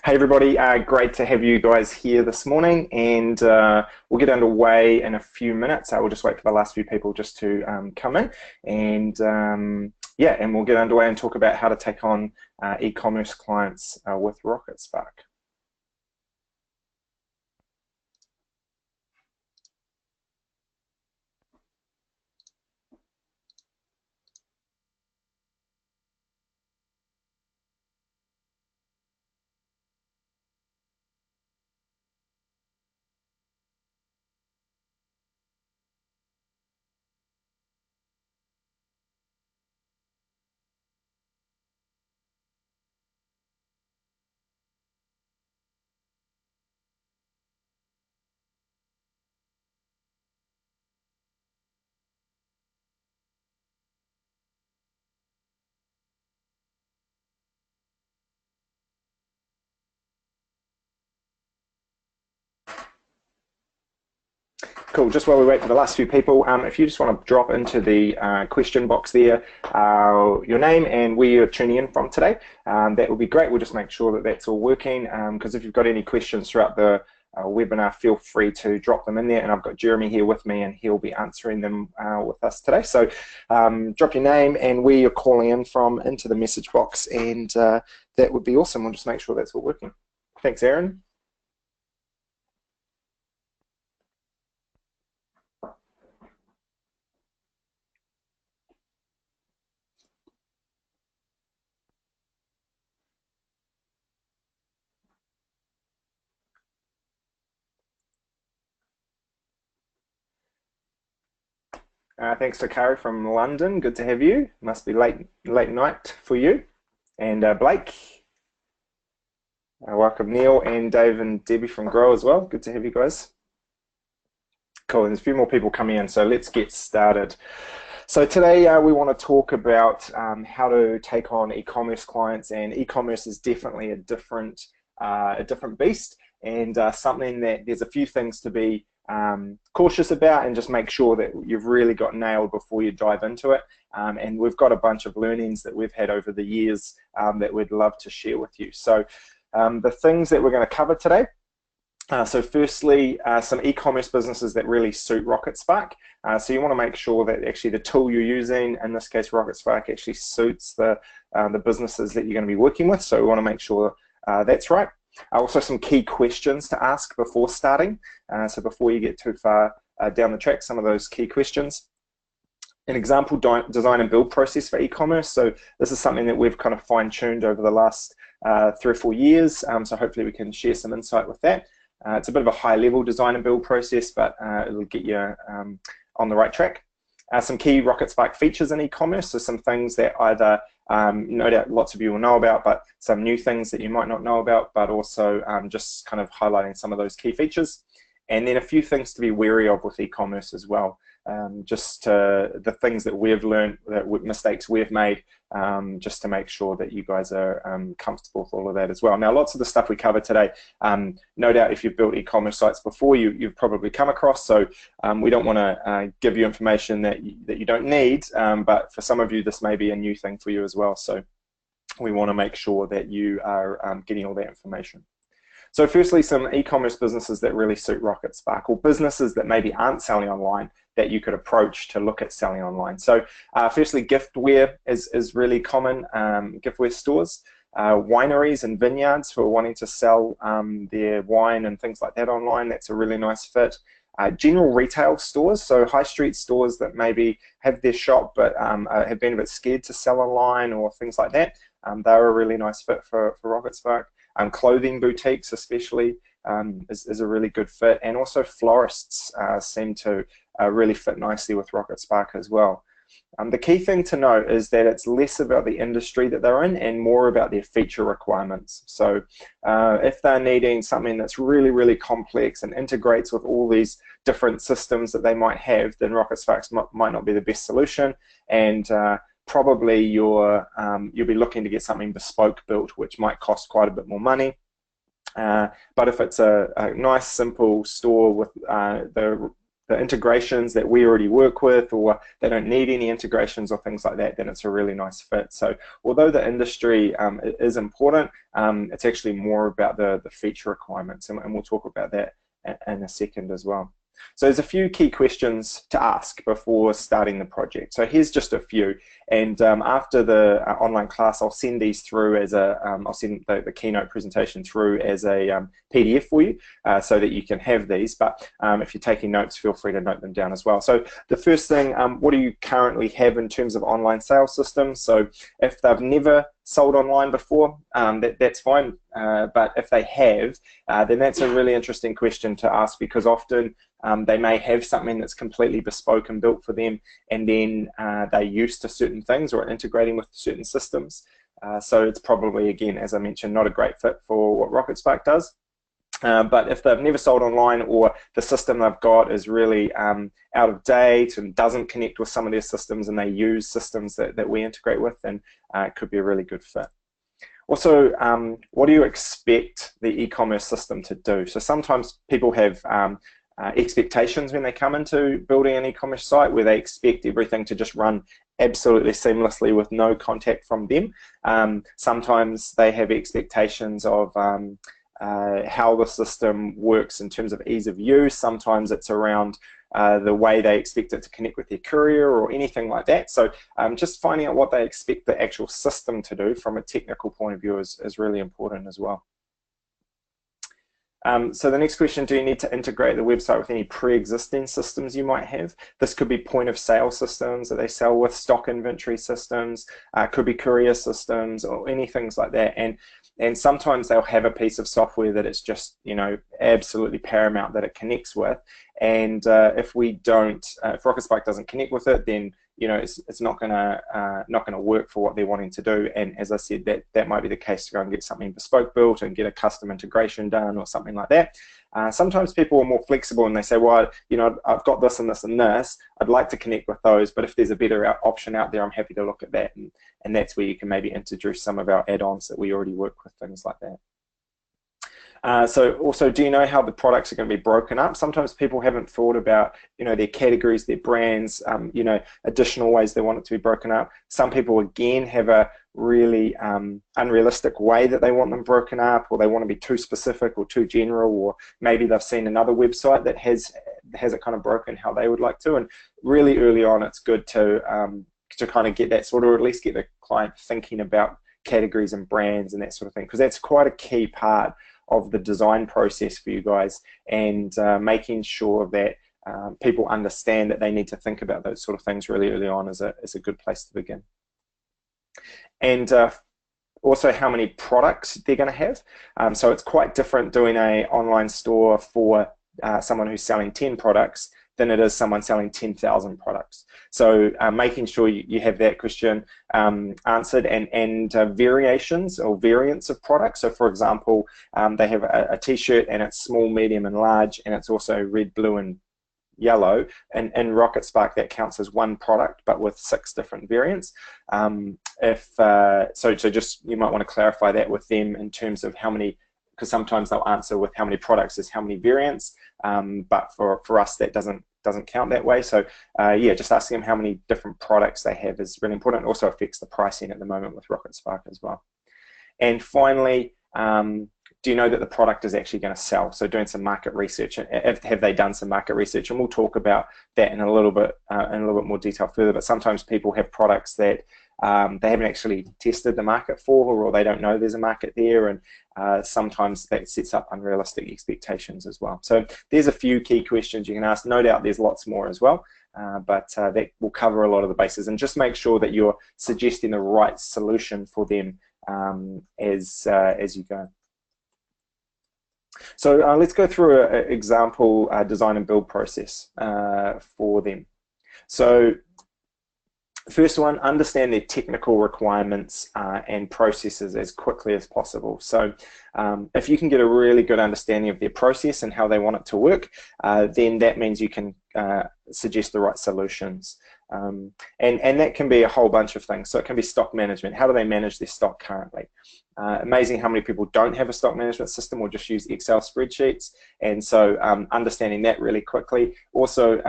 Hey everybody, great to have you guys here this morning, and we'll get underway in a few minutes. We'll just wait for the last few people just to come in, and yeah, and we'll get underway and talk about how to take on e-commerce clients with Rocketspark. Cool. Just while we wait for the last few people, if you just want to drop into the question box there your name and where you're tuning in from today, that would be great. We'll just make sure that that's all working, because if you've got any questions throughout the webinar, feel free to drop them in there, and I've got Jeremy here with me and he'll be answering them with us today. So drop your name and where you're calling in from into the message box, and that would be awesome. We'll just make sure that's all working. Thanks, Aaron. Thanks to Kari from London. Good to have you. Must be late night for you. And Blake. Welcome Neil and Dave and Debbie from Grow as well. Good to have you guys. Cool. There's a few more people coming in, so let's get started. So today we want to talk about how to take on e-commerce clients, and e-commerce is definitely a different beast, and something that there's a few things to be cautious about, and just make sure that you've really got nailed before you dive into it. And we've got a bunch of learnings that we've had over the years that we'd love to share with you. So the things that we're going to cover today. So firstly, some e-commerce businesses that really suit Rocketspark. So you want to make sure that actually the tool you're using, in this case Rocketspark, actually suits the businesses that you're going to be working with. So we want to make sure that's right. Also some key questions to ask before starting. So before you get too far down the track, some of those key questions. An example design and build process for e-commerce. So this is something that we've kind of fine-tuned over the last 3 or 4 years. So hopefully we can share some insight with that. It's a bit of a high-level design and build process, but it'll get you on the right track. Some key Rocketspark features in e-commerce, so some things that either no doubt lots of you will know about, but some new things that you might not know about, but also just kind of highlighting some of those key features. And then a few things to be wary of with e-commerce as well. Just the things that we've learned, mistakes we've made, just to make sure that you guys are comfortable with all of that as well. Now, lots of the stuff we cover today, no doubt if you've built e-commerce sites before, you've probably come across, so we don't want to give you information that you don't need, but for some of you this may be a new thing for you as well, so we want to make sure that you are getting all that information. So firstly, some e-commerce businesses that really suit Rocketspark, or businesses that maybe aren't selling online that you could approach to look at selling online. So firstly, giftware is really common, giftware stores, wineries and vineyards who are wanting to sell their wine and things like that online. That's a really nice fit. General retail stores, so high street stores that maybe have their shop but have been a bit scared to sell online or things like that. They're a really nice fit for Rocketspark. Clothing boutiques especially is a really good fit, and also florists seem to really fit nicely with Rocketspark as well. The key thing to note is that it's less about the industry that they're in and more about their feature requirements. So if they're needing something that's really, really complex and integrates with all these different systems that they might have, then Rocketspark might not be the best solution, and probably you'll be looking to get something bespoke built, which might cost quite a bit more money. But if it's a nice, simple store with the the integrations that we already work with, or they don't need any integrations or things like that, then it's a really nice fit. So although the industry is important, it's actually more about the feature requirements, and we'll talk about that in a second as well. So there's a few key questions to ask before starting the project. So here's just a few, and after the online class, I'll send these through as a, I'll send the keynote presentation through as a PDF for you, so that you can have these. But if you're taking notes, feel free to note them down as well. So the first thing, what do you currently have in terms of online sales systems? So if they've never sold online before, that's fine. But if they have, then that's a really interesting question to ask, because often they may have something that's completely bespoke and built for them, and then they're used to certain things or integrating with certain systems. So it's probably, again, as I mentioned, not a great fit for what Rocketspark does. But if they've never sold online, or the system they've got is really out of date and doesn't connect with some of their systems, and they use systems that we integrate with, then it could be a really good fit. Also, what do you expect the e-commerce system to do? So sometimes people have expectations when they come into building an e-commerce site, where they expect everything to just run absolutely seamlessly with no contact from them. Sometimes they have expectations of how the system works in terms of ease of use. Sometimes it's around the way they expect it to connect with their courier or anything like that. So just finding out what they expect the actual system to do from a technical point of view is really important as well. So the next question, do you need to integrate the website with any pre-existing systems you might have? This could be point of sale systems that they sell with, stock inventory systems, could be courier systems, or any things like that. And sometimes they'll have a piece of software that it's just, you know, absolutely paramount that it connects with. And if we don't, if Rocketspark doesn't connect with it, then you know it's not gonna work for what they're wanting to do. And as I said, that might be the case to go and get something bespoke built and get a custom integration done or something like that. Sometimes people are more flexible and they say, well, you know, I've got this and this and this. I'd like to connect with those, but if there's a better option out there, I'm happy to look at that. And that's where you can maybe introduce some of our add-ons that we already work with, things like that. So also, do you know how the products are going to be broken up? Sometimes people haven't thought about, you know, their categories, their brands, you know, additional ways they want it to be broken up. Some people, again, have a really unrealistic way that they want them broken up, or they want to be too specific or too general, or maybe they've seen another website that has it kind of broken how they would like to. And really early on, it's good to kind of get that sort of, or at least get the client thinking about categories and brands and that sort of thing, because that's quite a key part of the design process for you guys, and making sure that people understand that they need to think about those sort of things really early on is a good place to begin. And also how many products they're going to have. So it's quite different doing an online store for someone who's selling 10 products than it is someone selling 10,000 products. So making sure you have that question answered, and variations or variants of products. So for example, they have a t-shirt and it's small, medium and large, and it's also red, blue and yellow. And in Rocketspark that counts as one product, but with 6 different variants. So just, you might want to clarify that with them in terms of how many, because sometimes they'll answer with how many products is how many variants, but for us that doesn't count that way. So yeah, just asking them how many different products they have is really important. It also affects the pricing at the moment with Rocketspark as well. And finally, do you know that the product is actually going to sell? So doing some market research. Have they done some market research? And we'll talk about that in a little bit more detail further. But sometimes people have products that they haven't actually tested the market for, or they don't know there's a market there, and sometimes that sets up unrealistic expectations as well. So there's a few key questions you can ask. No doubt there's lots more as well, but that will cover a lot of the bases, and just make sure that you're suggesting the right solution for them as you go. So let's go through an example design and build process for them. So first one, understand their technical requirements and processes as quickly as possible. So if you can get a really good understanding of their process and how they want it to work, then that means you can suggest the right solutions. And that can be a whole bunch of things. So it can be stock management. How do they manage their stock currently? Amazing how many people don't have a stock management system or just use Excel spreadsheets. And so understanding that really quickly. Also,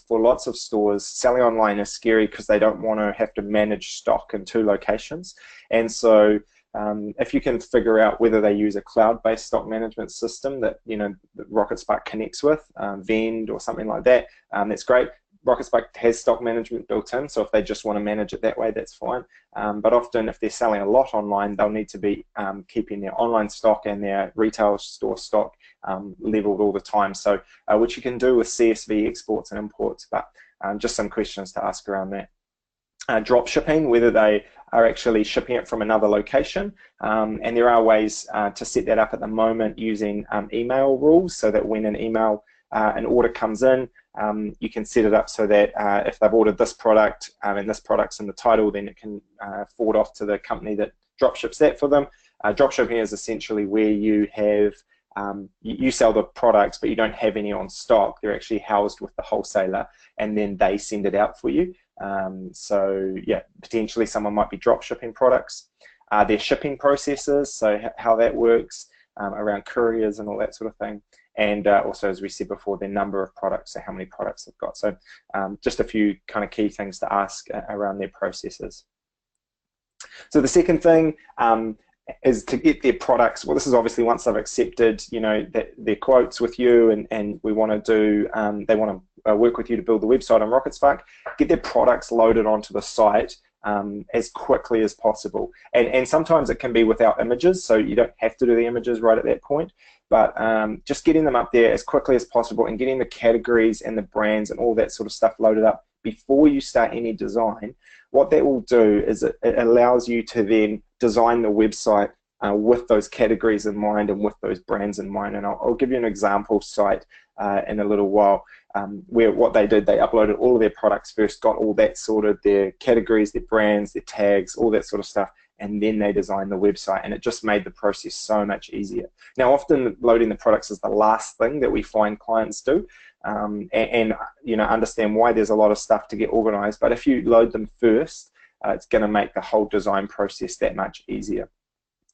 for lots of stores, selling online is scary because they don't want to have to manage stock in 2 locations. And so if you can figure out whether they use a cloud-based stock management system that that Rocketspark connects with, Vend or something like that, that's great. Rocketspark has stock management built in, so if they just want to manage it that way, that's fine. But often, if they're selling a lot online, they'll need to be keeping their online stock and their retail store stock leveled all the time. So, which you can do with CSV exports and imports, but just some questions to ask around that. Drop shipping, whether they are actually shipping it from another location, and there are ways to set that up at the moment using email rules, so that when an order comes in, you can set it up so that if they've ordered this product and this product's in the title, then it can forward off to the company that drop ships that for them. Drop shipping is essentially where you have you sell the products, but you don't have any on stock. They're actually housed with the wholesaler, and then they send it out for you. So yeah, potentially someone might be drop shipping products. Their shipping processes, so how that works around couriers and all that sort of thing. And also, as we said before, the number of products, so how many products they've got. So just a few kind of key things to ask around their processes. So the second thing is to get their products. Well, this is obviously once they've accepted, their quotes with you, and we want to do, they want to work with you to build the website on Rocketspark. Get their products loaded onto the site as quickly as possible. And sometimes it can be without images, so you don't have to do the images right at that point. But just getting them up there as quickly as possible and getting the categories and the brands and all that sort of stuff loaded up before you start any design, what that will do is it allows you to then design the website with those categories in mind and with those brands in mind. And I'll give you an example site in a little while where what they did, they uploaded all of their products first, got all that sorted, their categories, their brands, their tags, all that sort of stuff, and then they designed the website, and it just made the process so much easier. Now, often loading the products is the last thing that we find clients do, and understand why there's a lot of stuff to get organized, but if you load them first, it's going to make the whole design process that much easier.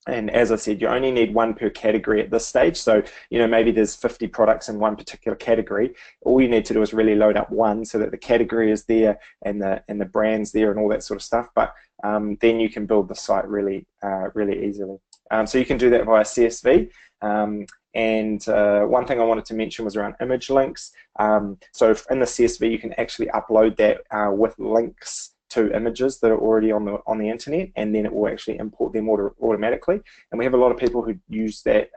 And as I said, you only need 1 per category at this stage. So, maybe there's 50 products in one particular category. All you need to do is really load up 1 so that the category is there and the brand's there and all that sort of stuff. But then you can build the site really easily. So you can do that via CSV. And one thing I wanted to mention was around image links. So in the CSV, you can actually upload that with links to images that are already on the internet, and then it will actually import them automatically. And we have a lot of people who use that,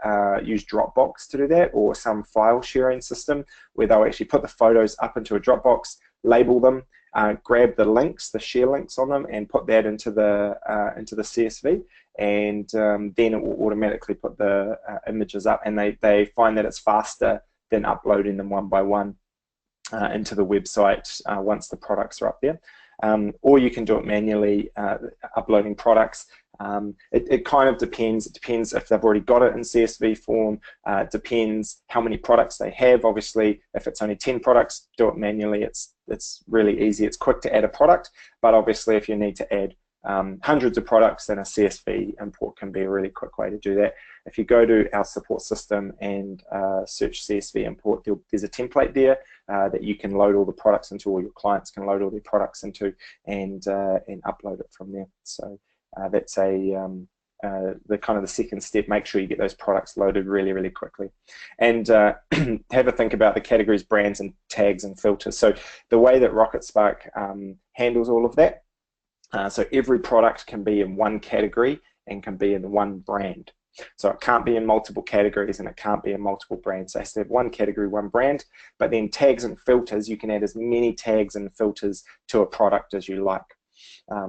use Dropbox to do that, or some file sharing system where they'll actually put the photos up into a Dropbox, label them, grab the links, the share links on them, and put that into the CSV, and then it will automatically put the images up. And they find that it's faster than uploading them one by one into the website once the products are up there. Or you can do it manually, uploading products. It kind of depends. It depends if they've already got it in CSV form. It depends how many products they have. Obviously, if it's only 10 products, do it manually. It's really easy. It's quick to add a product. But obviously, if you need to add hundreds of products, then a CSV import can be a really quick way to do that. If you go to our support system and search CSV import, there's a template there that you can load all the products into, or your clients can load all their products into, and upload it from there. So that's the kind of the second step. Make sure you get those products loaded really quickly, and have a think about the categories, brands, and tags and filters. So the way that Rocketspark handles all of that. So every product can be in 1 category and can be in 1 brand. So it can't be in multiple categories and it can't be in multiple brands. So it has to have 1 category, 1 brand. But then tags and filters, you can add as many tags and filters to a product as you like.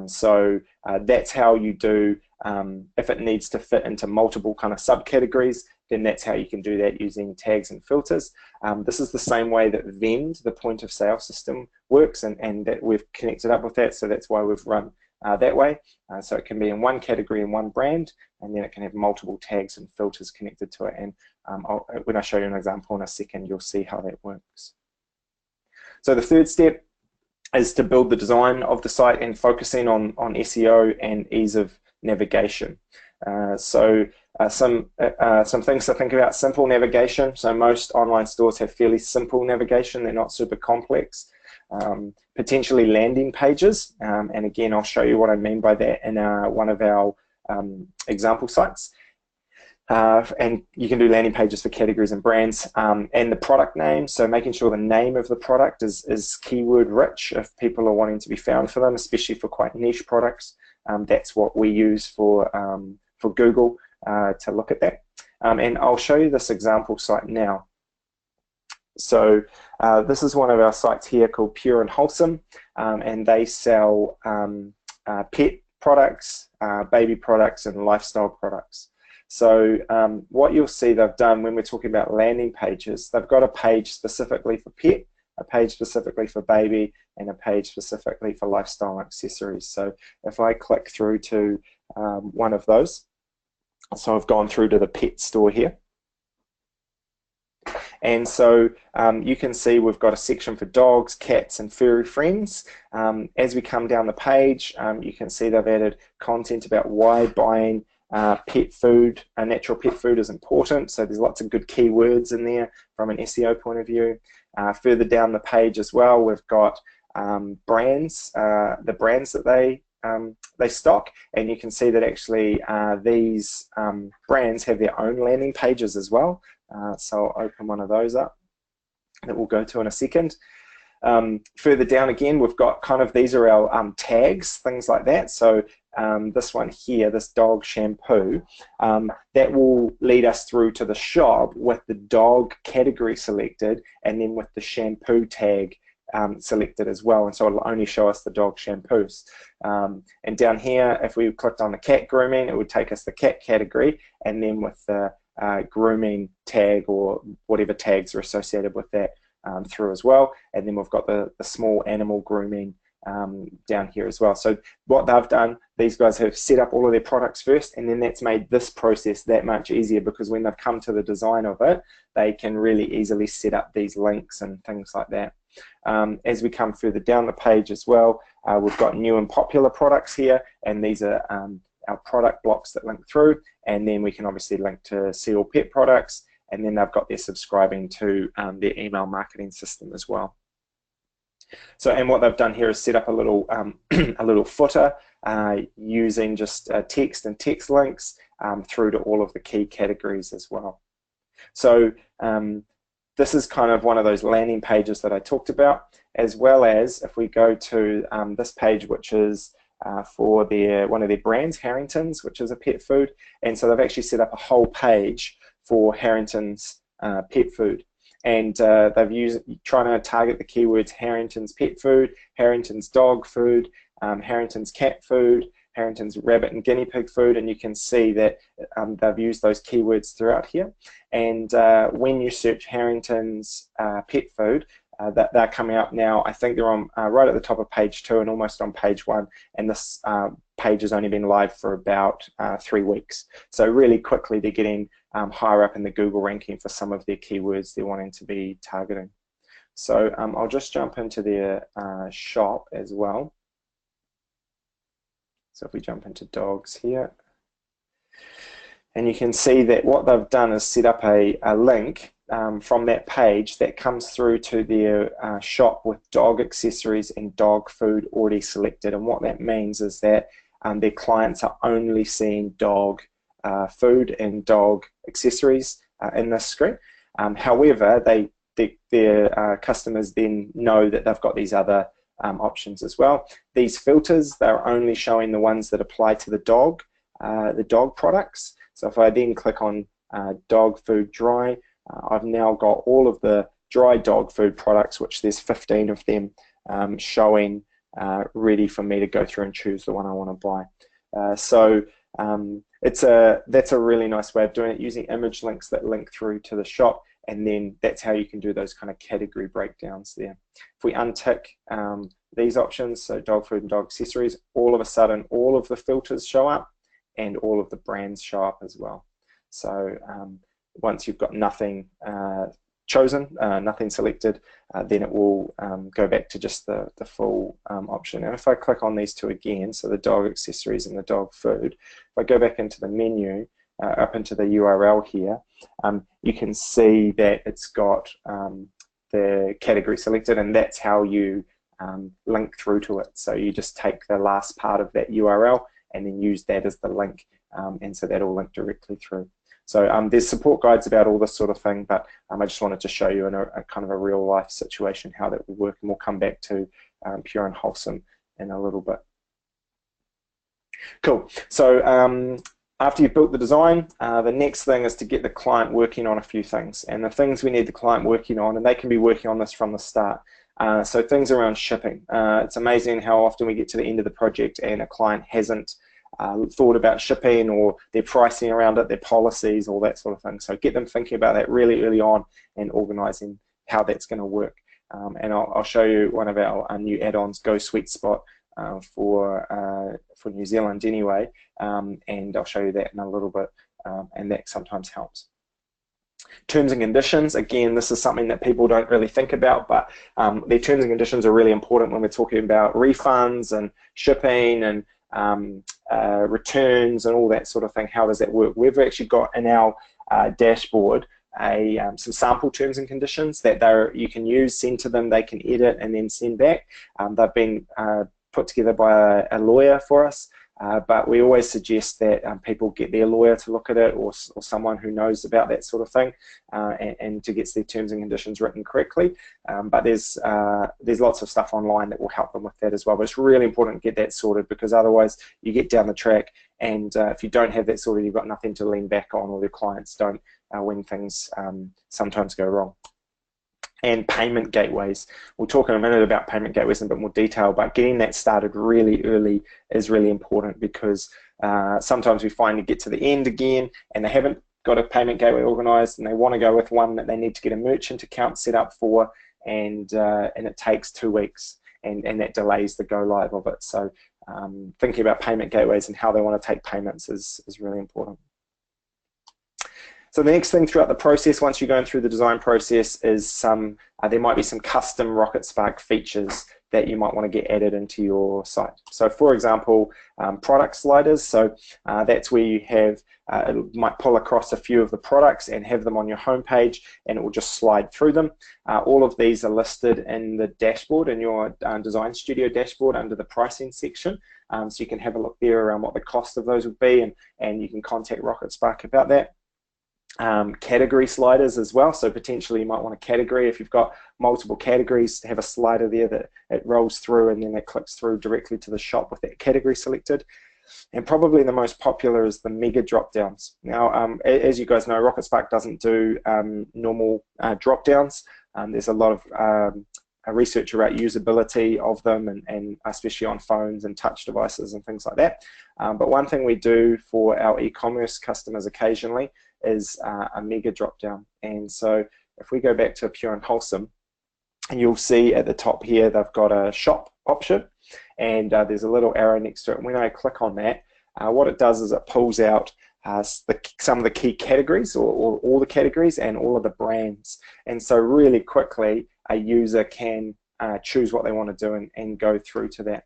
So that's how you do, if it needs to fit into multiple kind of subcategories, then that's how you can do that using tags and filters. This is the same way that Vend, the point of sale system, works, and that we've connected up with that, so that's why we've run that way. So it can be in 1 category and 1 brand, and then it can have multiple tags and filters connected to it. And when I show you an example in a second, you'll see how that works. So the third step is to build the design of the site and focusing on SEO and ease of navigation. Some things to think about: simple navigation. So most online stores have fairly simple navigation; they're not super complex. Potentially landing pages, and again, I'll show you what I mean by that in one of our example sites. And you can do landing pages for categories and brands, and the product name. So making sure the name of the product is keyword rich if people are wanting to be found for them, especially for quite niche products. That's what we use for Google to look at that. And I'll show you this example site now. So this is one of our sites here called Pure and Wholesome, and they sell pet products, baby products, and lifestyle products. So what you'll see they've done when we're talking about landing pages, they've got a page specifically for pet, a page specifically for baby, and a page specifically for lifestyle accessories. So if I click through to one of those, so I've gone through to the pet store here. And so you can see we've got a section for dogs, cats, and furry friends. As we come down the page, you can see they've added content about why buying pet food, natural pet food is important. So there's lots of good keywords in there from an SEO point of view. Further down the page as well, we've got brands, the brands that they stock, and you can see that actually these brands have their own landing pages as well. So I'll open one of those up that we'll go to in a second. Further down again, we've got kind of, these are our tags, things like that. So this one here, this dog shampoo, that will lead us through to the shop with the dog category selected, and then with the shampoo tag selected as well, and so it'll only show us the dog shampoos. And down here, if we clicked on the cat grooming, it would take us the cat category, and then with the grooming tag or whatever tags are associated with that through as well. And then we've got the small animal grooming down here as well. So what they've done, these guys have set up all of their products first, and then that's made this process that much easier, because when they've come to the design of it, they can really easily set up these links and things like that. As we come further down the page as well, we've got new and popular products here, and these are our product blocks that link through, and then we can obviously link to see all pet products, and then they've got their subscribing to their email marketing system as well. So, and what they've done here is set up a little a little footer using just text and text links through to all of the key categories as well. So this is kind of one of those landing pages that I talked about, as well as if we go to this page, which is for one of their brands, Harrington's, which is a pet food, and so they've actually set up a whole page for Harrington's pet food, and they've trying to target the keywords Harrington's pet food, Harrington's dog food, Harrington's cat food, Harrington's rabbit and guinea pig food, and you can see that they've used those keywords throughout here. And when you search Harrington's pet food, they're coming up now. I think they're on right at the top of page 2 and almost on page 1, and this page has only been live for about 3 weeks. So really quickly they're getting higher up in the Google ranking for some of their keywords they're wanting to be targeting. So I'll just jump into their shop as well. So if we jump into dogs here, and you can see that what they've done is set up a link from that page that comes through to their shop with dog accessories and dog food already selected. And what that means is that their clients are only seeing dog food and dog accessories in this screen. However, their customers then know that they've got these other options as well. These filters, they're only showing the ones that apply to the dog products. So if I then click on dog food dry, I've now got all of the dry dog food products, which there's 15 of them showing ready for me to go through and choose the one I want to buy. So that's a really nice way of doing it, using image links that link through to the shop, and then that's how you can do those kind of category breakdowns there. If we untick these options, so dog food and dog accessories, all of a sudden all of the filters show up and all of the brands show up as well. So once you've got nothing chosen, nothing selected, then it will go back to just the full option. And if I click on these two again, so the dog accessories and the dog food, if I go back into the menu, up into the URL here, you can see that it's got the category selected, and that's how you link through to it. So you just take the last part of that URL and then use that as the link, and so that'll link directly through. So there's support guides about all this sort of thing, but I just wanted to show you in a kind of a real life situation how that will work, and we'll come back to Pure and Wholesome in a little bit. Cool. So after you've built the design, the next thing is to get the client working on a few things. And the things we need the client working on, and they can be working on this from the start. So things around shipping. It's amazing how often we get to the end of the project and a client hasn't thought about shipping or their pricing around it, their policies, all that sort of thing. So get them thinking about that really early on and organising how that's going to work. And I'll show you one of our new add-ons, Go Sweet Spot, for New Zealand anyway, and I'll show you that in a little bit, and that sometimes helps. Terms and conditions, again, this is something that people don't really think about, but their terms and conditions are really important when we're talking about refunds and shipping and returns and all that sort of thing. How does that work? We've actually got in our dashboard some sample terms and conditions that you can use, send to them, they can edit and then send back. They've been put together by a lawyer for us, but we always suggest that people get their lawyer to look at it, or someone who knows about that sort of thing, and to get their terms and conditions written correctly. But there's lots of stuff online that will help them with that as well. But it's really important to get that sorted, because otherwise you get down the track, and if you don't have that sorted, you've got nothing to lean back on, or the clients don't when things sometimes go wrong. And payment gateways. We'll talk in a minute about payment gateways in a bit more detail, but getting that started really early is really important, because sometimes we find to get to the end again and they haven't got a payment gateway organized, and they want to go with one that they need to get a merchant account set up for, and it takes 2 weeks, and that delays the go live of it. So thinking about payment gateways and how they want to take payments is really important. So the next thing throughout the process, once you're going through the design process, is there might be some custom Rocketspark features that you might want to get added into your site. So for example, product sliders. So that's where you have, it might pull across a few of the products and have them on your homepage, and it will just slide through them. All of these are listed in the dashboard, in your Design Studio dashboard under the pricing section. So you can have a look there around what the cost of those would be, and you can contact Rocketspark about that. Category sliders as well, so potentially you might want a category, if you've got multiple categories, to have a slider there that it rolls through and then it clicks through directly to the shop with that category selected. And probably the most popular is the mega drop downs. Now, as you guys know, Rocketspark doesn't do normal drop downs. There's a lot of research about usability of them, and especially on phones and touch devices and things like that. But one thing we do for our e-commerce customers occasionally is a mega drop down. And so if we go back to Pure and Wholesome, and you'll see at the top here they've got a shop option, and there's a little arrow next to it. And when I click on that, what it does is it pulls out some of the key categories, or all the categories, and all of the brands. And so really quickly a user can choose what they want to do and go through to that.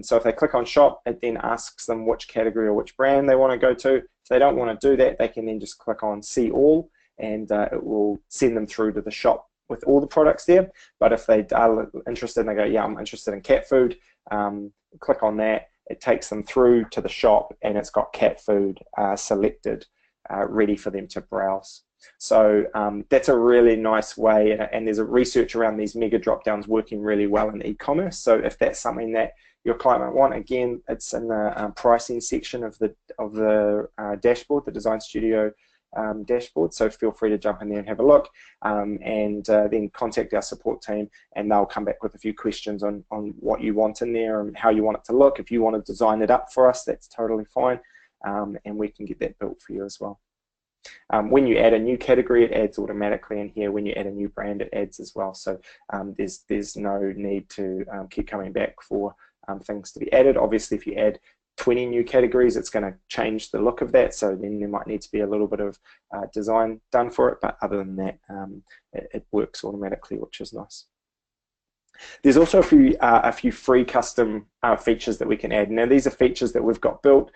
So if they click on shop, it then asks them which category or which brand they want to go to. If they don't want to do that, they can then just click on see all, and it will send them through to the shop with all the products there. But if they are interested and they go, yeah, I'm interested in cat food, click on that, it takes them through to the shop, and it's got cat food selected, ready for them to browse. So that's a really nice way, and there's a research around these mega drop downs working really well in e-commerce. So if that's something that your client might want, again, it's in the pricing section of the dashboard, the Design Studio dashboard. So feel free to jump in there and have a look, and then contact our support team, and they'll come back with a few questions on what you want in there and how you want it to look. If you want to design it up for us, that's totally fine, and we can get that built for you as well. When you add a new category, it adds automatically in here. When you add a new brand, it adds as well. So there's no need to keep coming back for things to be added. Obviously, if you add 20 new categories, it's going to change the look of that. So then there might need to be a little bit of design done for it. But other than that, it works automatically, which is nice. There's also a few free custom features that we can add. Now, these are features that we've got built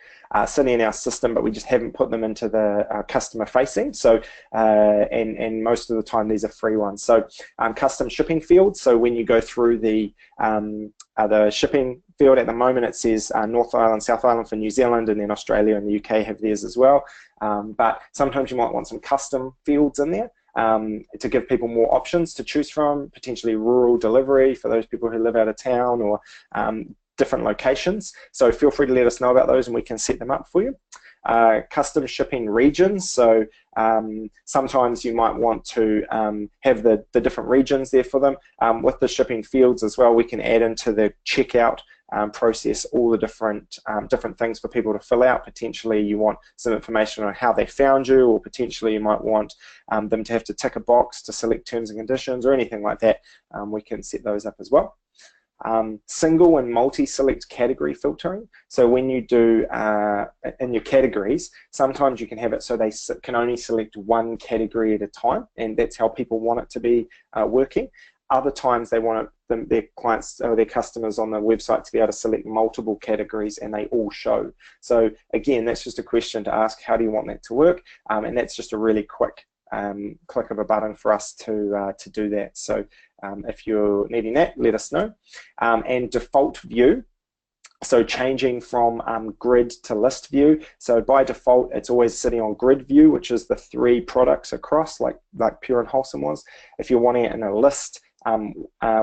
sitting in our system, but we just haven't put them into the customer facing. So, and most of the time, these are free ones. So, custom shipping fields. So, when you go through the shipping field at the moment, it says North Island, South Island for New Zealand, and then Australia and the UK have theirs as well. But sometimes you might want some custom fields in there. To give people more options to choose from, potentially rural delivery for those people who live out of town, or different locations. So feel free to let us know about those and we can set them up for you. Custom shipping regions. So sometimes you might want to have the different regions there for them. With the shipping fields as well, we can add into the checkout process all the different things for people to fill out. Potentially you want some information on how they found you, or potentially you might want them to have to tick a box to select terms and conditions or anything like that. We can set those up as well. Single and multi-select category filtering. So when you do in your categories, sometimes you can have it so they can only select one category at a time, and that's how people want it to be working. Other times they want their clients or their customers on the website to be able to select multiple categories and they all show. So again, that's just a question to ask, how do you want that to work? And that's just a really quick click of a button for us to do that. So if you're needing that, let us know. And default view. So changing from grid to list view. So by default, it's always sitting on grid view, which is the 3 products across, like Pure and Wholesome was. If you're wanting it in a list,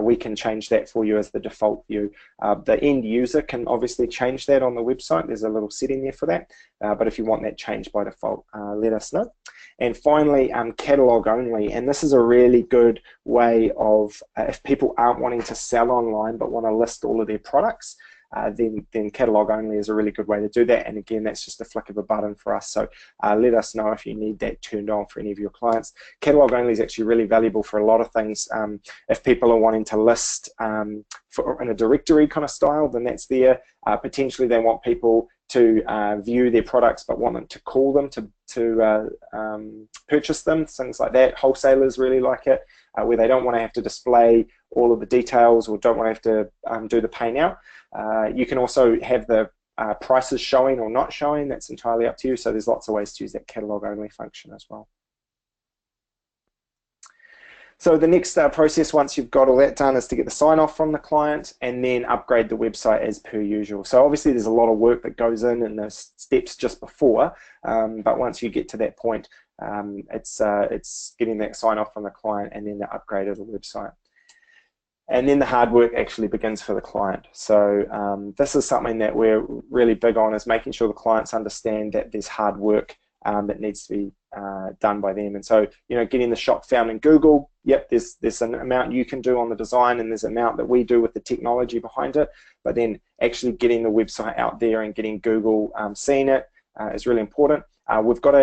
we can change that for you as the default view. The end user can obviously change that on the website. There's a little setting there for that. But if you want that changed by default, let us know. And finally, catalog only. And this is a really good way of, if people aren't wanting to sell online but want to list all of their products, then catalog only is a really good way to do that. And again, that's just a flick of a button for us. So let us know if you need that turned on for any of your clients. Catalog only is actually really valuable for a lot of things. If people are wanting to list in a directory kind of style, then that's there. Potentially they want people to view their products but want them to call them to purchase them, things like that. Wholesalers really like it, where they don't want to have to display all of the details or don't want to have to do the pay now. You can also have the prices showing or not showing. That's entirely up to you. So there's lots of ways to use that catalog only function as well. So the next process, once you've got all that done, is to get the sign off from the client and then upgrade the website as per usual. So obviously there's a lot of work that goes in the steps just before, but once you get to that point, it's getting that sign off from the client and then the upgrade of the website. And then the hard work actually begins for the client. So this is something that we're really big on, is making sure the clients understand that there's hard work that needs to be done by them. And so, you know, getting the shop found in Google, yep, there's an amount you can do on the design, and there's an amount that we do with the technology behind it. But then actually getting the website out there and getting Google seeing it is really important. We've got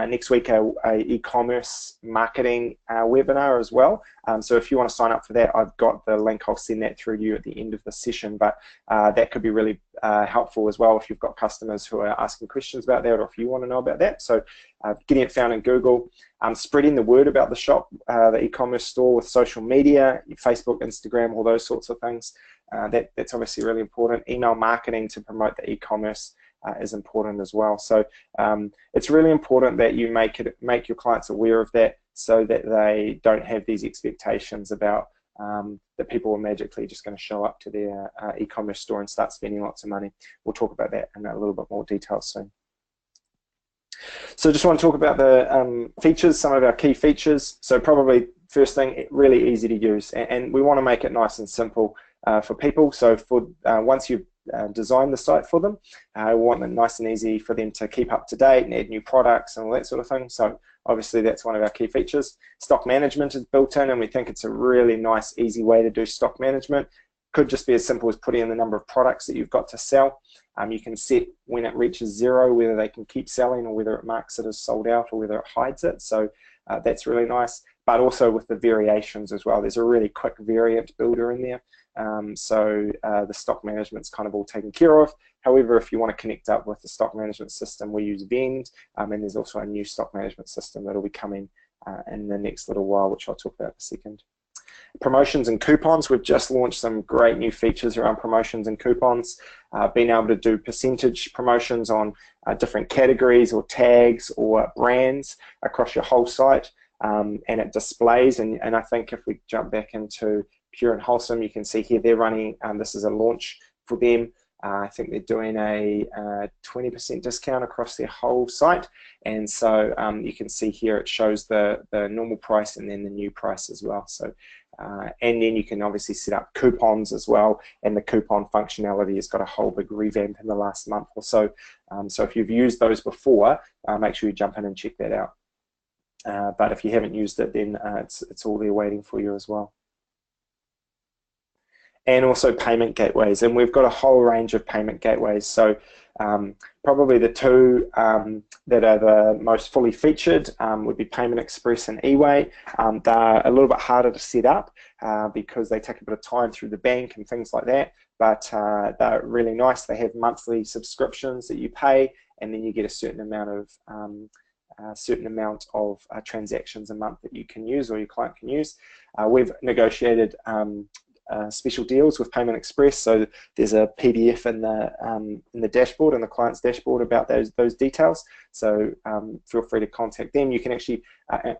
next week a e-commerce marketing webinar as well. So if you want to sign up for that, I've got the link. I'll send that through to you at the end of the session. But that could be really helpful as well if you've got customers who are asking questions about that, or if you want to know about that. So getting it found in Google, spreading the word about the shop, the e-commerce store with social media, Facebook, Instagram, all those sorts of things. That's obviously really important. Email marketing to promote the e-commerce is important as well. So it's really important that you make your clients aware of that, so that they don't have these expectations about that people are magically just going to show up to their e-commerce store and start spending lots of money. We'll talk about that in a little bit more detail soon. So just want to talk about the features, some of our key features. So probably first thing, really easy to use, and we want to make it nice and simple for people. So for once you've designed the site for them, we want it nice and easy for them to keep up to date and add new products and all that sort of thing. So obviously that's one of our key features. Stock management is built in, and we think it's a really nice, easy way to do stock management. Could just be as simple as putting in the number of products that you've got to sell. You can set when it reaches 0 whether they can keep selling, or whether it marks it as sold out, or whether it hides it. So that's really nice. But also with the variations as well, there's a really quick variant builder in there. The stock management's kind of all taken care of. However, if you want to connect up with the stock management system, we use Vend, and there's also a new stock management system that'll be coming in the next little while, which I'll talk about in a second. Promotions and coupons, we've just launched some great new features around promotions and coupons, being able to do percentage promotions on different categories or tags or brands across your whole site, and it displays, and I think if we jump back into Pure and Wholesome, you can see here they're running, this is a launch for them. I think they're doing a 20% discount across their whole site, and so you can see here it shows the normal price and then the new price as well. So and then you can obviously set up coupons as well, and the coupon functionality has got a whole big revamp in the last month or so. So if you've used those before, make sure you jump in and check that out. But if you haven't used it, then it's all there waiting for you as well. And also payment gateways, and we've got a whole range of payment gateways. So probably the two that are the most fully featured would be Payment Express and eWay. They're a little bit harder to set up because they take a bit of time through the bank and things like that, but they're really nice. They have monthly subscriptions that you pay, and then you get a certain amount of transactions a month that you can use or your client can use. We've negotiated special deals with Payment Express, so there's a PDF in the dashboard, in the client's dashboard, about those details. So feel free to contact them. You can actually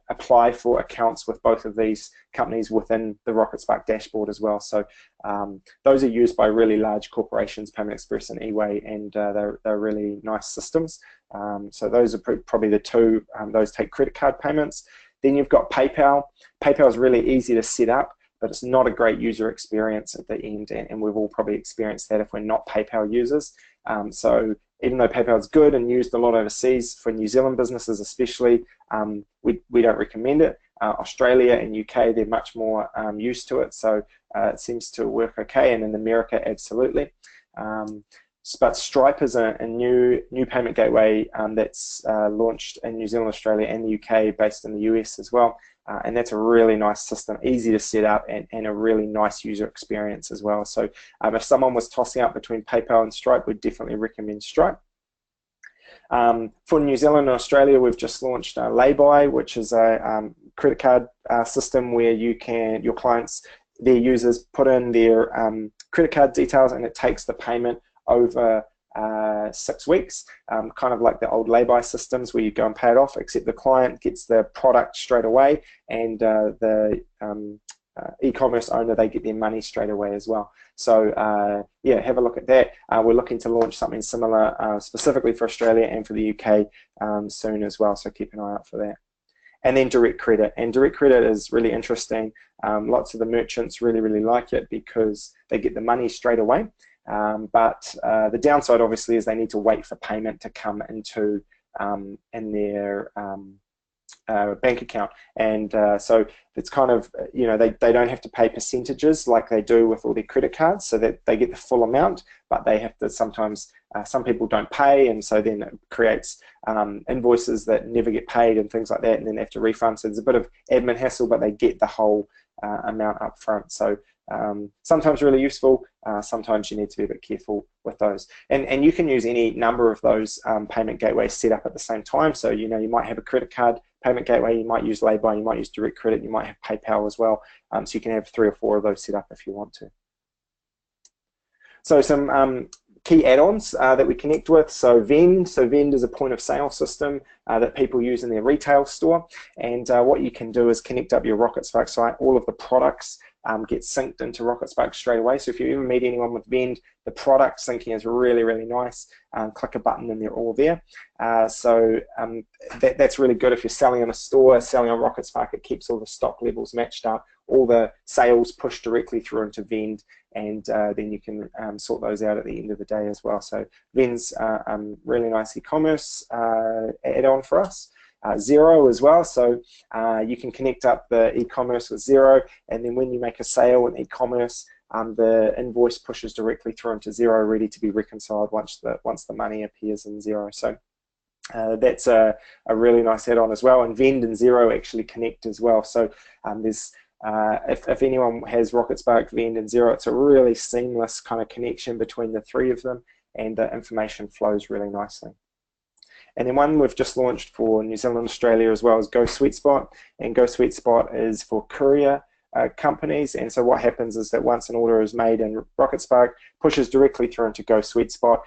apply for accounts with both of these companies within the Rocketspark dashboard as well. So those are used by really large corporations, Payment Express and eWay, and they're really nice systems. So those are probably the two. Those take credit card payments. Then you've got PayPal. PayPal is really easy to set up, but it's not a great user experience at the end, and we've all probably experienced that if we're not PayPal users. So even though PayPal is good and used a lot overseas, for New Zealand businesses especially, we don't recommend it. Australia and UK, they're much more used to it, so it seems to work okay, and in America, absolutely. But Stripe is a new payment gateway that's launched in New Zealand, Australia, and the UK, based in the US as well. And that's a really nice system, easy to set up, and a really nice user experience as well. So if someone was tossing up between PayPal and Stripe, we'd definitely recommend Stripe. For New Zealand and Australia, we've just launched Lay-By, which is a credit card system where your clients, their users, put in their credit card details, and it takes the payment over 6 weeks, kind of like the old lay-by systems where you go and pay it off, except the client gets the product straight away, and the e-commerce owner, they get their money straight away as well. So yeah, have a look at that. We're looking to launch something similar specifically for Australia and for the UK soon as well, so keep an eye out for that. And then direct credit, and direct credit is really interesting. Lots of the merchants really like it because they get the money straight away. But the downside obviously is they need to wait for payment to come into in their bank account, and so it's kind of, they don't have to pay percentages like they do with all their credit cards, so that they get the full amount, but they have to sometimes, some people don't pay, and so then it creates invoices that never get paid and things like that, and then they have to refund. So there's a bit of admin hassle, but they get the whole amount up front. So sometimes really useful, sometimes you need to be a bit careful with those. And you can use any number of those payment gateways set up at the same time. So you might have a credit card payment gateway, you might use Lay-By, you might use direct credit, you might have PayPal as well. So you can have 3 or 4 of those set up if you want to. So some key add-ons that we connect with. So Vend is a point of sale system that people use in their retail store, and what you can do is connect up your Rocketspark site. All of the products get synced into Rocketspark straight away. So if you ever meet anyone with Vend, the product syncing is really nice. Click a button and they're all there. So that's really good if you're selling in a store, selling on Rocketspark. It keeps all the stock levels matched up, all the sales pushed directly through into Vend, and then you can sort those out at the end of the day as well. So Vend's really nice e-commerce add-on for us. Xero as well, so you can connect up the e-commerce with Xero, and then when you make a sale in e-commerce, the invoice pushes directly through into Xero, ready to be reconciled once the money appears in Xero. So that's a really nice add-on as well, and Vend and Xero actually connect as well. So there's If anyone has Rocketspark, Vend, and Xero, it's a really seamless kind of connection between the three of them, and the information flows really nicely. And then one we've just launched for New Zealand, Australia as well is Go Sweet Spot, and Go Sweet Spot is for courier companies. And so what happens is that once an order is made in Rocketspark, pushes directly through into Go Sweet Spot.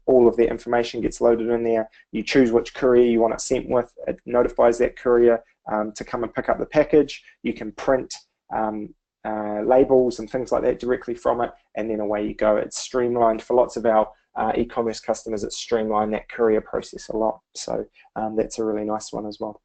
All of the information gets loaded in there. You choose which courier you want it sent with. It notifies that courier to come and pick up the package. You can print labels and things like that directly from it, and then away you go. It's streamlined for lots of our e-commerce customers. It's streamlined that courier process a lot. So that's a really nice one as well.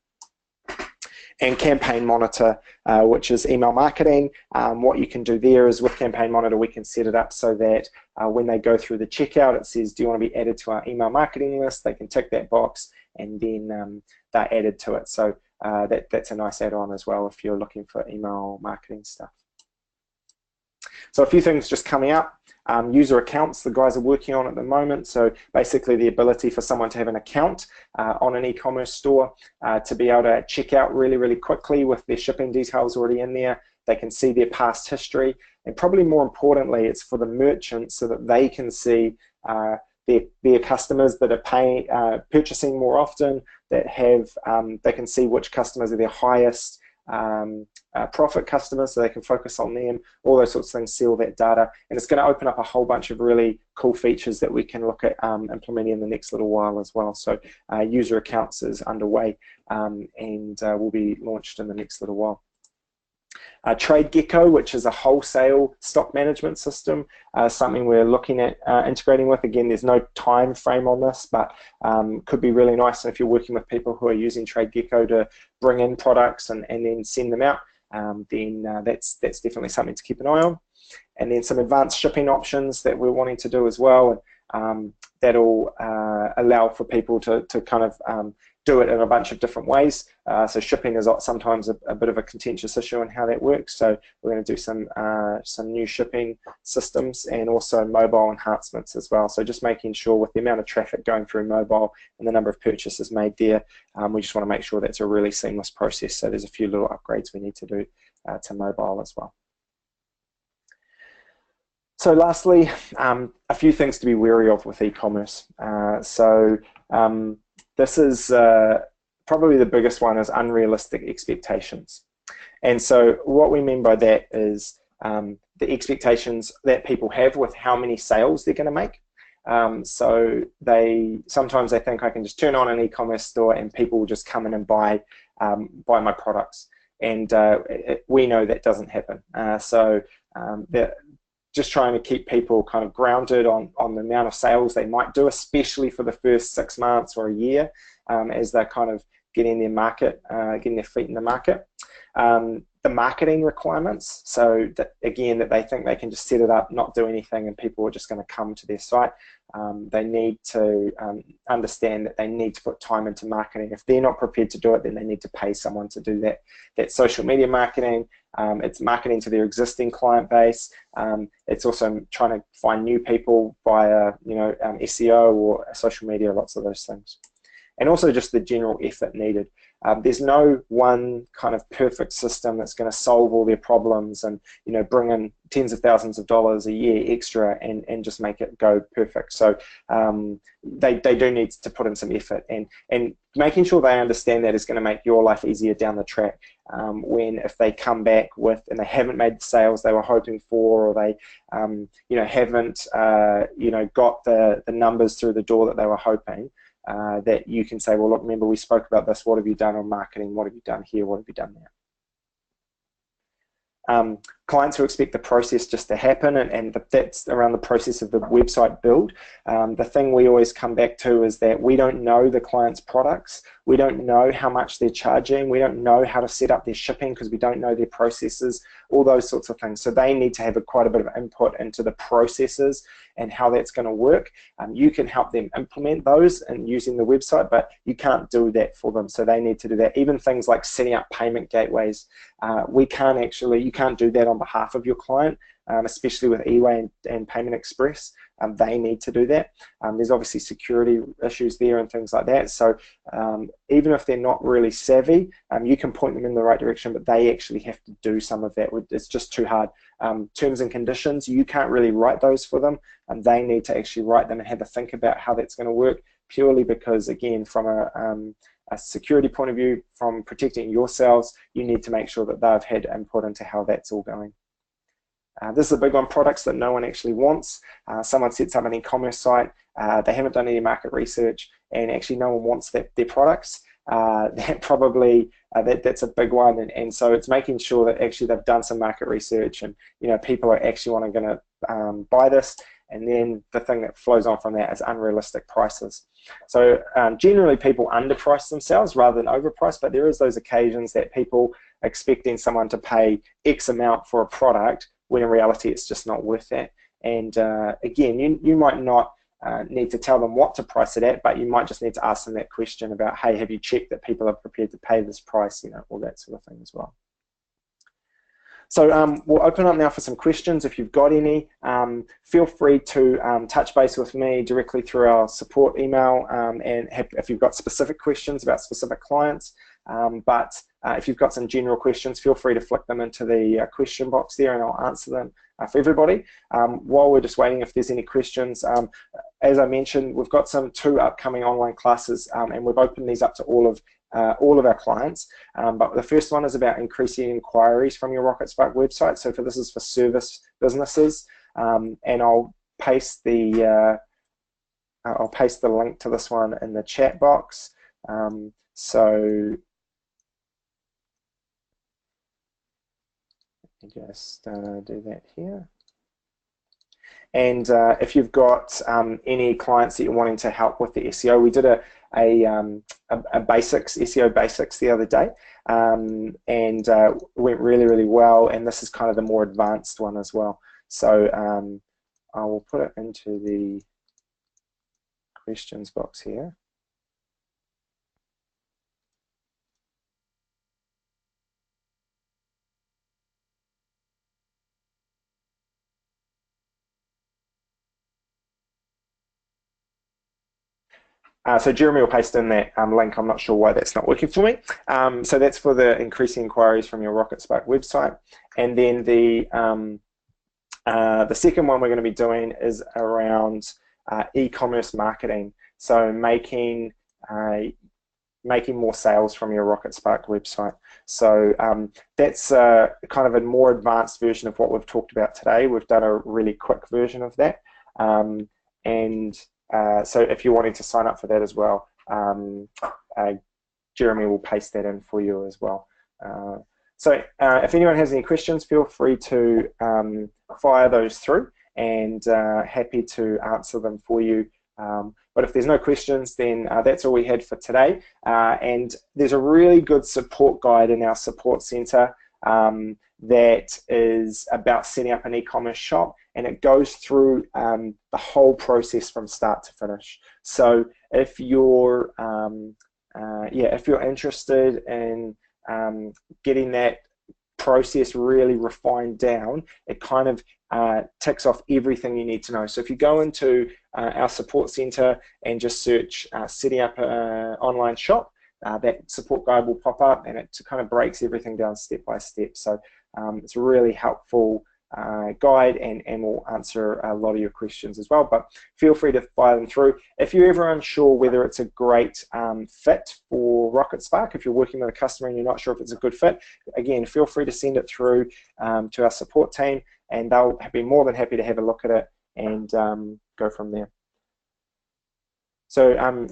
And Campaign Monitor, which is email marketing. What you can do there is with Campaign Monitor, we can set it up so that when they go through the checkout, it says, do you want to be added to our email marketing list? They can tick that box, and then they're added to it. So that's a nice add-on as well if you're looking for email marketing stuff. So a few things just coming up. User accounts the guys are working on at the moment. So basically the ability for someone to have an account on an e-commerce store to be able to check out really quickly with their shipping details already in there. They can see their past history, and probably more importantly, it's for the merchants so that they can see their customers that are purchasing more often, that have they can see which customers are their highest profit customers, so they can focus on them. All those sorts of things, see all that data, and it's going to open up a whole bunch of really cool features that we can look at implementing in the next little while as well. So user accounts is underway, and will be launched in the next little while. TradeGecko, which is a wholesale stock management system, something we're looking at integrating with. Again, there's no time frame on this, but could be really nice if you're working with people who are using TradeGecko to bring in products and then send them out. Then that's definitely something to keep an eye on. And then some advanced shipping options that we're wanting to do as well, and that'll allow for people to kind of do it in a bunch of different ways. So shipping is sometimes a bit of a contentious issue in how that works. So we're going to do some new shipping systems, and also mobile enhancements as well. So just making sure with the amount of traffic going through mobile and the number of purchases made there, we just want to make sure that's a really seamless process. So there's a few little upgrades we need to do to mobile as well. So lastly, a few things to be wary of with e-commerce. This is probably the biggest one, is unrealistic expectations. And so what we mean by that is the expectations that people have with how many sales they're going to make. So sometimes they think I can just turn on an e-commerce store and people will just come in and buy my products. And we know that doesn't happen. Just trying to keep people kind of grounded on the amount of sales they might do, especially for the first 6 months or a year, as they're kind of getting their feet in the market. The marketing requirements, so that again, that they think they can just set it up, not do anything, and people are just going to come to their site. They need to understand that they need to put time into marketing. If they're not prepared to do it, then they need to pay someone to do that. That's social media marketing. It's marketing to their existing client base. It's also trying to find new people via SEO or social media, lots of those things. And also just the general effort needed. There's no one kind of perfect system that's going to solve all their problems and bring in tens of thousands of dollars a year extra and just make it go perfect. So they do need to put in some effort, and making sure they understand that is going to make your life easier down the track. If they come back and they haven't made the sales they were hoping for, or they haven't got the numbers through the door that they were hoping. That you can say, well, look, remember we spoke about this, what have you done on marketing, what have you done here, what have you done there? Clients who expect the process just to happen, and that's around the process of the website build. The thing we always come back to is that we don't know the client's products, we don't know how much they're charging, we don't know how to set up their shipping because we don't know their processes, all those sorts of things. So they need to have quite a bit of input into the processes and how that's going to work. You can help them implement those and using the website, but you can't do that for them. So they need to do that. Even things like setting up payment gateways, you can't do that on behalf of your client, especially with eWay and Payment Express. they need to do that. There's obviously security issues there and things like that. So even if they're not really savvy, you can point them in the right direction, but they actually have to do some of that. It's just too hard. Terms and conditions, you can't really write those for them, and they need to actually write them and have a think about how that's going to work, purely because, again, from a security point of view, from protecting yourselves, you need to make sure that they've had input into how that's all going. This is a big one, products that no one actually wants. Someone sets up an e-commerce site, they haven't done any market research, and actually no one wants their products. That's a big one, and so it's making sure that actually they've done some market research, and people are actually going to buy this. And then the thing that flows on from that is unrealistic prices. So generally people underprice themselves rather than overprice, but there is those occasions that people are expecting someone to pay X amount for a product when in reality it's just not worth that. And again, you might not need to tell them what to price it at, but you might just need to ask them that question about, hey, have you checked that people are prepared to pay this price, all that sort of thing as well. So we'll open up now for some questions. If you've got any, feel free to touch base with me directly through our support email, and if you've got specific questions about specific clients. But if you've got some general questions, feel free to flick them into the question box there, and I'll answer them for everybody. While we're just waiting, if there's any questions, as I mentioned, we've got two upcoming online classes, and we've opened these up to all of our clients. But the first one is about increasing inquiries from your Rocketspark website. So this is for service businesses, and I'll paste the link to this one in the chat box. So let me just do that here. And if you've got any clients that you're wanting to help with the SEO, we did a basics, SEO basics the other day, and went really, really well, and this is kind of the more advanced one as well. So I will put it into the questions box here. So Jeremy will paste in that link. I'm not sure why that's not working for me. So that's for the increasing inquiries from your Rocketspark website. And then the second one we're going to be doing is around e-commerce marketing. So making more sales from your Rocketspark website. So that's kind of a more advanced version of what we've talked about today. We've done a really quick version of that. So if you're wanting to sign up for that as well, Jeremy will paste that in for you as well. So if anyone has any questions, feel free to fire those through, and happy to answer them for you. But if there's no questions, then that's all we had for today. And there's a really good support guide in our support center that is about setting up an e-commerce shop, and it goes through the whole process from start to finish. So if you're if you're interested in getting that process really refined down, it kind of ticks off everything you need to know. So if you go into our support center and just search setting up an online shop, that support guide will pop up, and it kind of breaks everything down step by step. So it's a really helpful guide, and will answer a lot of your questions as well. But feel free to fire them through. If you're ever unsure whether it's a great fit for Rocketspark, if you're working with a customer and you're not sure if it's a good fit, again, feel free to send it through to our support team, and they'll be more than happy to have a look at it and go from there. So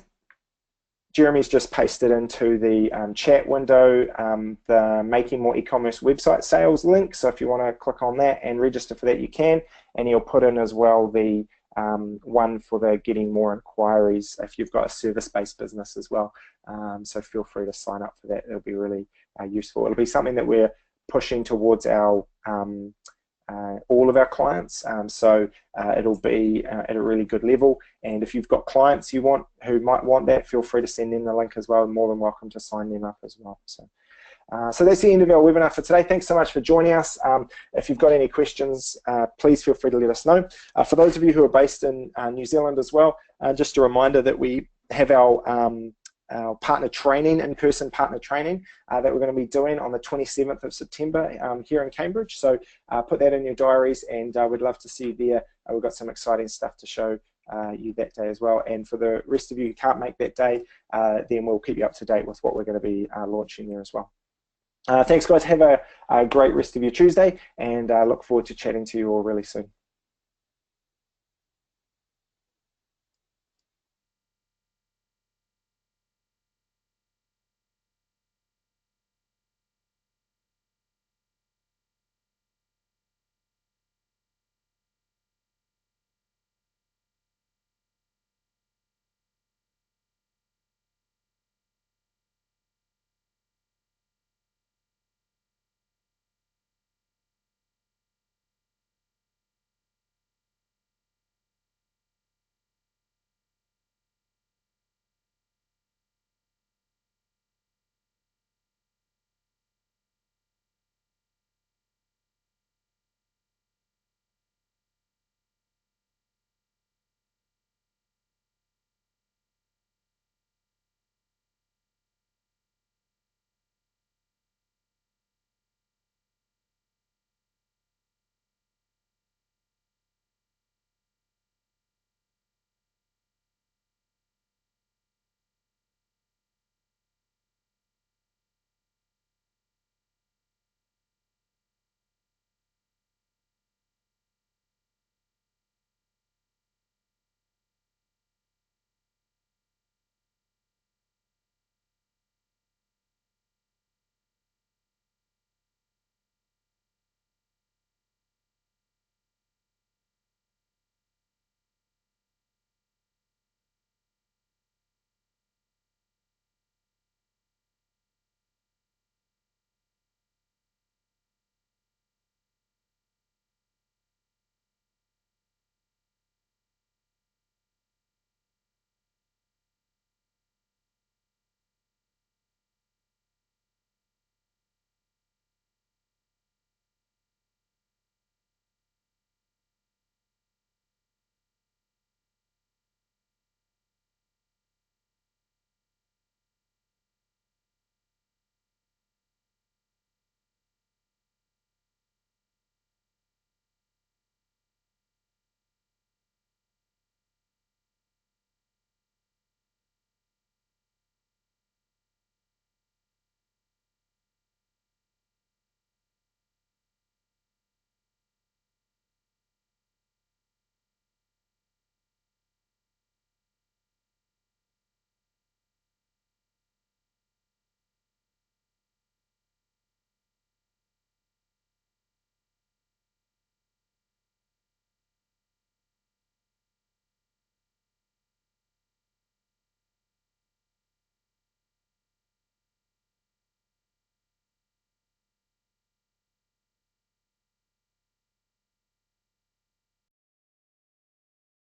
Jeremy's just pasted into the chat window the Making More E-commerce Website Sales link. So if you want to click on that and register for that, you can. And he'll put in as well the one for the Getting More Inquiries if you've got a service-based business as well. So feel free to sign up for that. It'll be really useful. It'll be something that we're pushing towards our all of our clients, so it'll be at a really good level. And if you've got clients who might want that, feel free to send in the link as well. More than welcome to sign them up as well. So So that's the end of our webinar for today. Thanks so much for joining us. If you've got any questions, please feel free to let us know. For those of you who are based in New Zealand as well, just a reminder that we have our partner training, in-person partner training that we're going to be doing on the 27th of September here in Cambridge. So put that in your diaries, and we'd love to see you there. We've got some exciting stuff to show you that day as well. And for the rest of you who can't make that day, then we'll keep you up to date with what we're going to be launching there as well. Thanks, guys. Have a great rest of your Tuesday, and look forward to chatting to you all really soon.